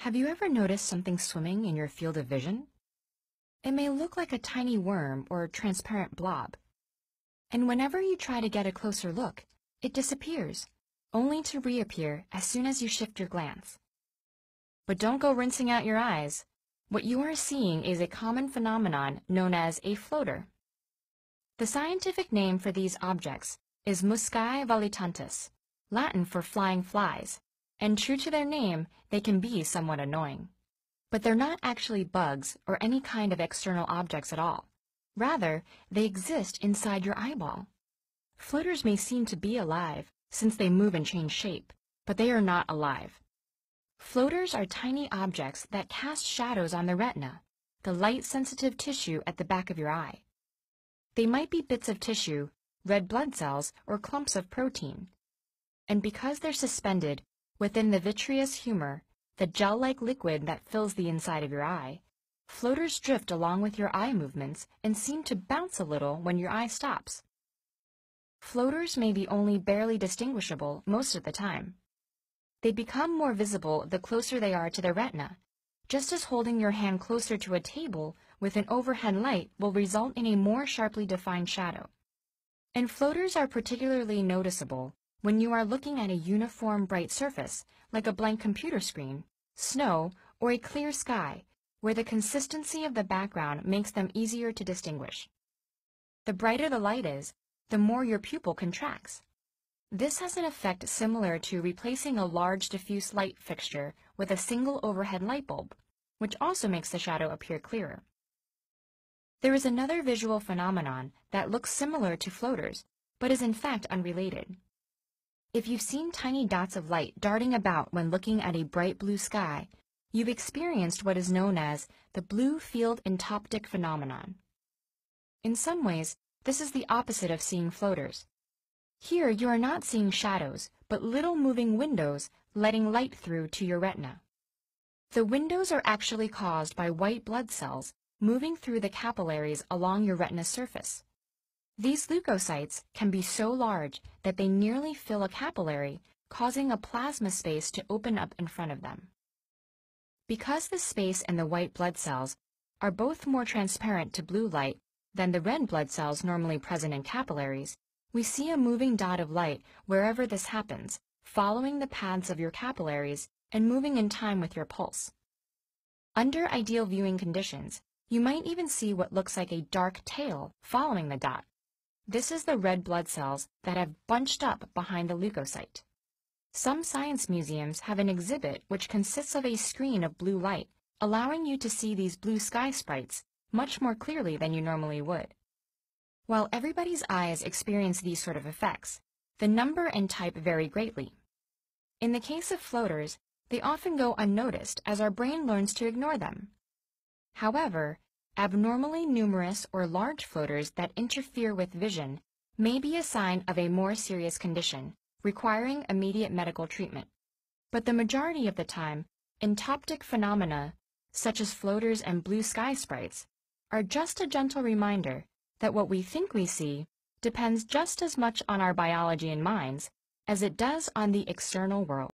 Have you ever noticed something swimming in your field of vision? It may look like a tiny worm or transparent blob. And whenever you try to get a closer look, it disappears, only to reappear as soon as you shift your glance. But don't go rinsing out your eyes. What you are seeing is a common phenomenon known as a floater. The scientific name for these objects is muscae volitantes, Latin for flying flies, and true to their name, they can be somewhat annoying. But they're not actually bugs or any kind of external objects at all. Rather, they exist inside your eyeball. Floaters may seem to be alive since they move and change shape, but they are not alive. Floaters are tiny objects that cast shadows on the retina, the light-sensitive tissue at the back of your eye. They might be bits of tissue, red blood cells, or clumps of protein. And because they're suspended within the vitreous humor, the gel-like liquid that fills the inside of your eye, floaters drift along with your eye movements and seem to bounce a little when your eye stops. Floaters may be only barely distinguishable most of the time. They become more visible the closer they are to the retina, just as holding your hand closer to a table with an overhead light will result in a more sharply defined shadow. And floaters are particularly noticeable when you are looking at a uniform bright surface, like a blank computer screen, snow, or a clear sky, where the consistency of the background makes them easier to distinguish. The brighter the light is, the more your pupil contracts. This has an effect similar to replacing a large diffuse light fixture with a single overhead light bulb, which also makes the shadow appear clearer. There is another visual phenomenon that looks similar to floaters, but is in fact unrelated. If you've seen tiny dots of light darting about when looking at a bright blue sky, you've experienced what is known as the blue field entoptic phenomenon. In some ways, this is the opposite of seeing floaters. Here you are not seeing shadows, but little moving windows letting light through to your retina. The windows are actually caused by white blood cells moving through the capillaries along your retina surface. These leukocytes can be so large that they nearly fill a capillary, causing a plasma space to open up in front of them. Because the space and the white blood cells are both more transparent to blue light than the red blood cells normally present in capillaries, we see a moving dot of light wherever this happens, following the paths of your capillaries and moving in time with your pulse. Under ideal viewing conditions, you might even see what looks like a dark tail following the dot. This is the red blood cells that have bunched up behind the leukocyte. Some science museums have an exhibit which consists of a screen of blue light, allowing you to see these blue sky sprites much more clearly than you normally would. While everybody's eyes experience these sort of effects, the number and type vary greatly. In the case of floaters, they often go unnoticed as our brain learns to ignore them. However, abnormally numerous or large floaters that interfere with vision may be a sign of a more serious condition, requiring immediate medical treatment. But the majority of the time, entoptic phenomena, such as floaters and blue sky sprites, are just a gentle reminder that what we think we see depends just as much on our biology and minds as it does on the external world.